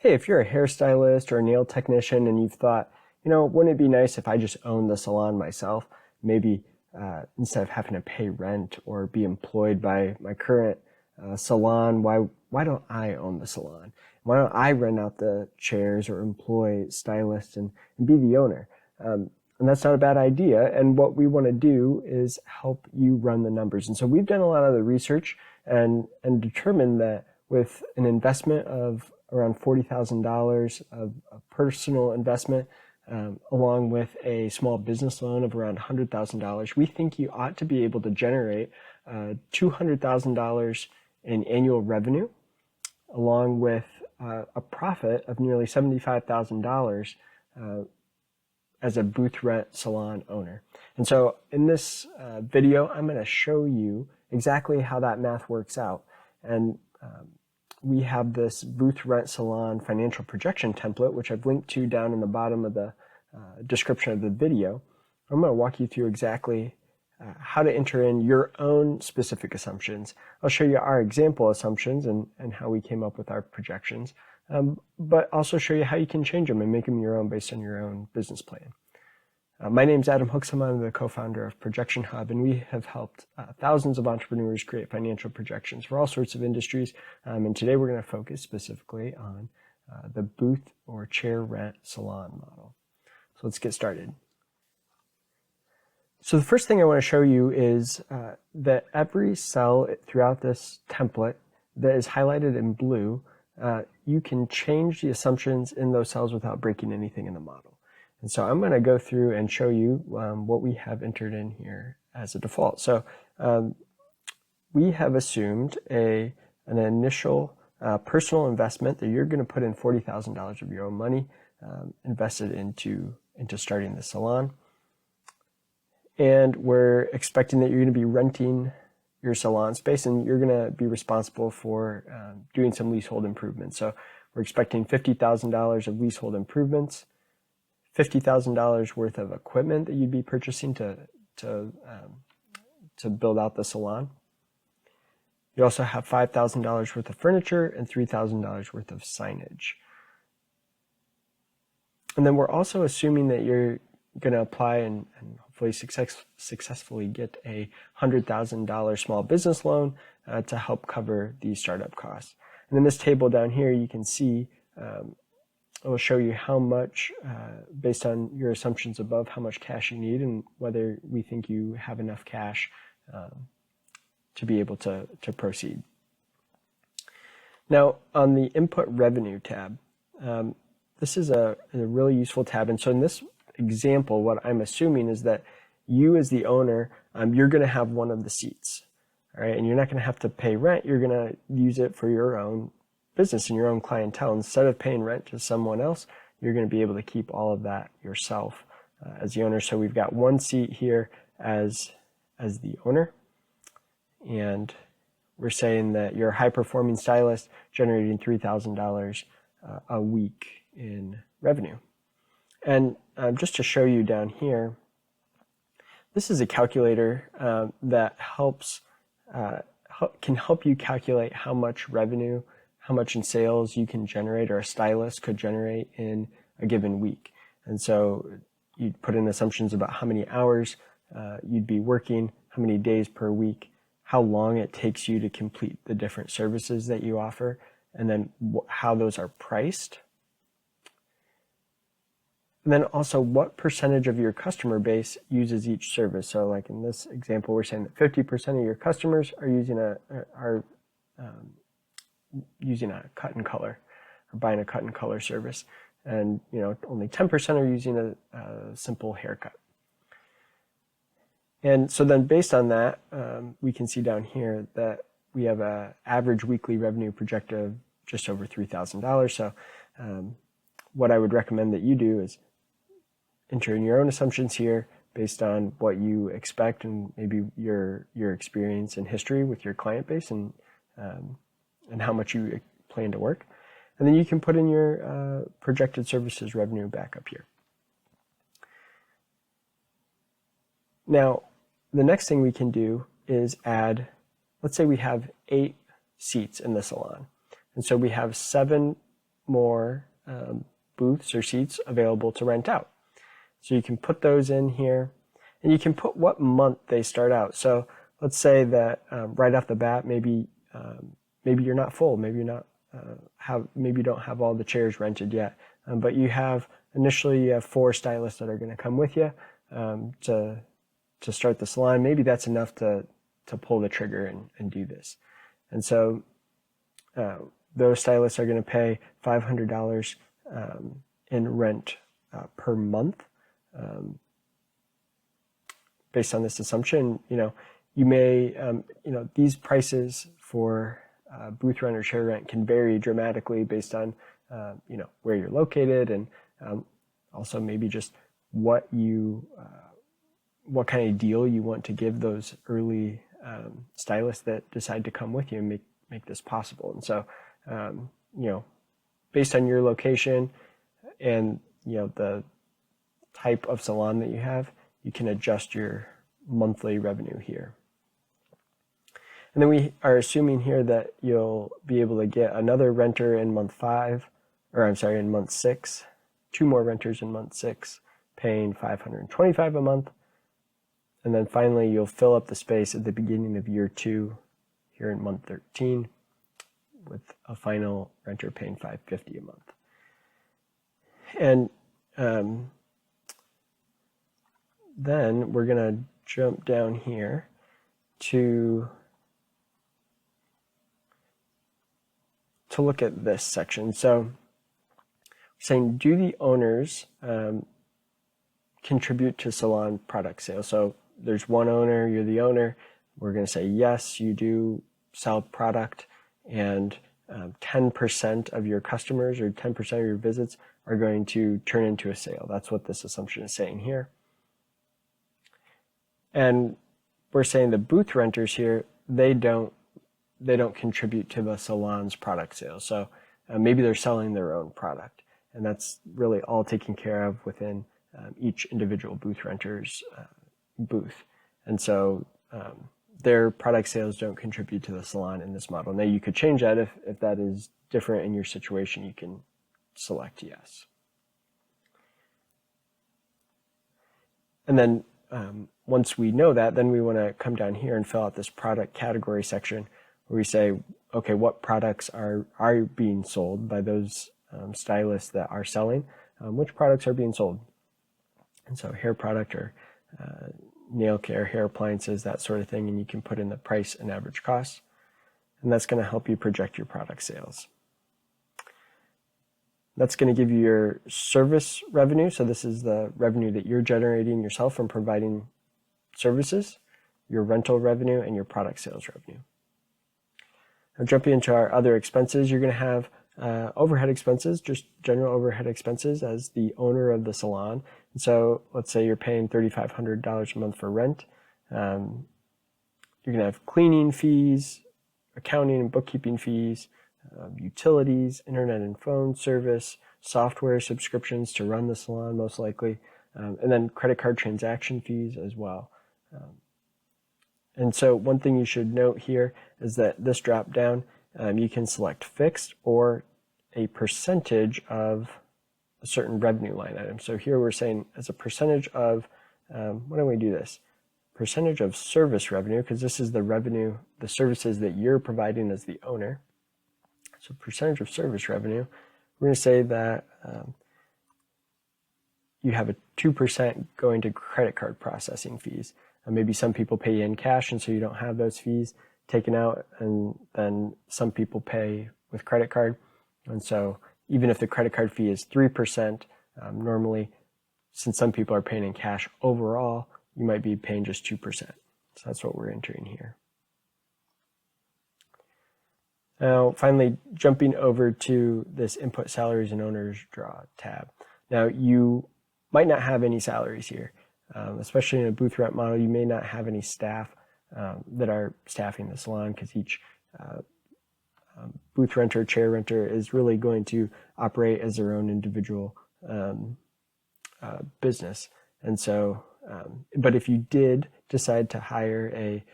hey, if you're a hairstylist or a nail technician and you've thought, wouldn't it be nice if I just owned the salon myself? Maybe instead of having to pay rent or be employed by my current salon, why don't I own the salon? Why don't I rent out the chairs or employ stylists and be the owner? And that's not a bad idea. And what we want to do is help you run the numbers. And so we've done a lot of the research and determined that with an investment of around $40,000 of personal investment, along with a small business loan of around $100,000, we think you ought to be able to generate $200,000 in annual revenue, along with a profit of nearly $75,000 as a booth rent salon owner. And so in this video, I'm going to show you exactly how that math works out. And we have this booth rent salon financial projection template, which I've linked to down in the bottom of the description of the video. I'm going to walk you through exactly how to enter in your own specific assumptions. I'll show you our example assumptions and how we came up with our projections, but also show you how you can change them and make them your own based on your own business plan. My name's Adam Hooksum. I'm the co-founder of Projection Hub, and we have helped thousands of entrepreneurs create financial projections for all sorts of industries. And today we're going to focus specifically on the booth or chair rent salon model. So let's get started. So the first thing I want to show you is that every cell throughout this template that is highlighted in blue, you can change the assumptions in those cells without breaking anything in the model. And so I'm going to go through and show you what we have entered in here as a default. So we have assumed an initial personal investment that you're going to put in $40,000 of your own money invested into starting the salon. And we're expecting that you're going to be renting your salon space and you're going to be responsible for doing some leasehold improvements. So we're expecting $50,000 of leasehold improvements, $50,000 worth of equipment that you'd be purchasing to build out the salon. You also have $5,000 worth of furniture and $3,000 worth of signage. And then we're also assuming that you're going to apply and hopefully successfully get a $100,000 small business loan to help cover the startup costs. And in this table down here, you can see it will show you how much, based on your assumptions above, how much cash you need and whether we think you have enough cash to be able to proceed. Now, on the input revenue tab, this is a really useful tab. And so in this example, what I'm assuming is that you as the owner, you're going to have one of the seats, all right? And you're not going to have to pay rent. You're going to use it for your own business and your own clientele. Instead of paying rent to someone else, you're going to be able to keep all of that yourself as the owner. So we've got one seat here as the owner, and we're saying that you're a high-performing stylist generating $3,000 a week in revenue. And just to show you down here, this is a calculator that can help you calculate how much revenue, how much in sales you can generate or a stylist could generate in a given week. And so you'd put in assumptions about how many hours you'd be working, how many days per week, how long it takes you to complete the different services that you offer, and then how those are priced. And then also what percentage of your customer base uses each service. So like in this example, we're saying that 50% of your customers are using a cut and color or buying a cut and color service. And only 10% are using a simple haircut. And so then based on that, we can see down here that we have an average weekly revenue projected of just over $3,000. So what I would recommend that you do is enter in your own assumptions here based on what you expect and maybe your experience and history with your client base and how much you plan to work. And then you can put in your projected services revenue back up here. Now, the next thing we can do is add, let's say we have 8 seats in the salon. And so we have 7 more booths or seats available to rent out. So you can put those in here, and you can put what month they start out. So let's say that right off the bat, maybe you're not full, maybe you're not maybe you don't have all the chairs rented yet, but initially you have 4 stylists that are going to come with you to start the salon. Maybe that's enough to pull the trigger and do this. And so those stylists are going to pay $500 in rent per month. Based on this assumption, you may, these prices for booth rent or chair rent can vary dramatically based on, where you're located, and also maybe just what kind of deal you want to give those early stylists that decide to come with you and make this possible. And so, based on your location and the type of salon that you have, you can adjust your monthly revenue here. And then we are assuming here that you'll be able to get another renter in month 6, 2 more renters in month 6, paying $525 a month. And then finally, you'll fill up the space at the beginning of year 2 here in month 13 with a final renter paying $550 a month. And then we're going to jump down here to look at this section. So we're saying, do the owners contribute to salon product sales? So there's one owner, you're the owner. We're going to say, yes, you do sell product, and 10% of your customers or 10% of your visits are going to turn into a sale. That's what this assumption is saying here. And we're saying the booth renters here, they don't contribute to the salon's product sales. So maybe they're selling their own product, and that's really all taken care of within each individual booth renter's booth. And so their product sales don't contribute to the salon in this model. Now you could change that if that is different in your situation. You can select yes. And then once we know that, then we want to come down here and fill out this product category section where we say, okay, what products are being sold by those stylists that are selling? Which products are being sold? And so hair product or nail care, hair appliances, that sort of thing, and you can put in the price and average cost, and that's going to help you project your product sales. That's going to give you your service revenue. So this is the revenue that you're generating yourself from providing services, your rental revenue, and your product sales revenue. Now jumping into our other expenses, you're going to have overhead expenses, just general overhead expenses as the owner of the salon. And so let's say you're paying $3,500 a month for rent. You're going to have cleaning fees, accounting and bookkeeping fees, utilities, internet and phone service, software subscriptions to run the salon most likely, and then credit card transaction fees as well. And so one thing you should note here is that this drop down, you can select fixed or a percentage of a certain revenue line item. So here we're saying as a percentage of, why don't we do this? Percentage of service revenue, because this is the revenue, the services that you're providing as the owner. So percentage of service revenue, we're going to say that you have a 2% going to credit card processing fees. Maybe some people pay in cash, and so you don't have those fees taken out, and then some people pay with credit card. And so even if the credit card fee is 3%, normally, since some people are paying in cash overall, you might be paying just 2%. So that's what we're entering here. Now, finally, jumping over to this Input Salaries and Owners Draw tab. Now, you might not have any salaries here, especially in a booth rent model. You may not have any staff that are staffing the salon, because each booth renter, chair renter is really going to operate as their own individual business. And so, but if you did decide to hire a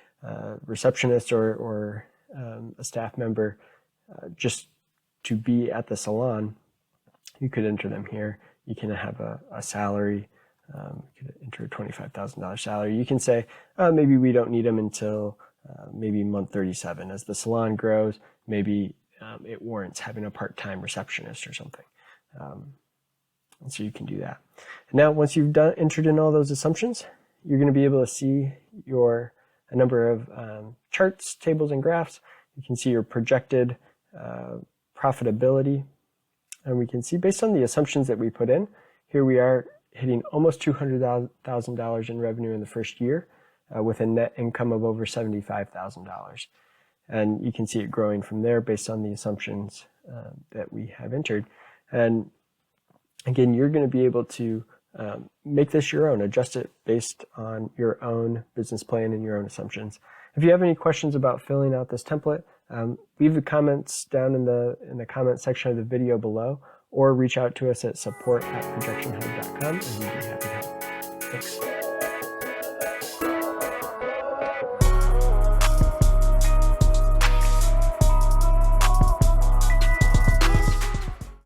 receptionist or a staff member just to be at the salon, you could enter them here. You can have a salary. You could enter a $25,000 salary. You can say, maybe we don't need them until maybe month 37. As the salon grows, maybe it warrants having a part-time receptionist or something. And so you can do that. Now, once you've entered in all those assumptions, you're going to be able to see a number of charts, tables, and graphs. You can see your projected profitability. And we can see, based on the assumptions that we put in, here we are hitting almost $200,000 in revenue in the first year with a net income of over $75,000. And you can see it growing from there based on the assumptions that we have entered. And again, you're going to be able to make this your own, adjust it based on your own business plan and your own assumptions. If you have any questions about filling out this template, leave the comments down in the comment section of the video below, or reach out to us at support@projectionhub.com, and we'd be happy to help. Thanks.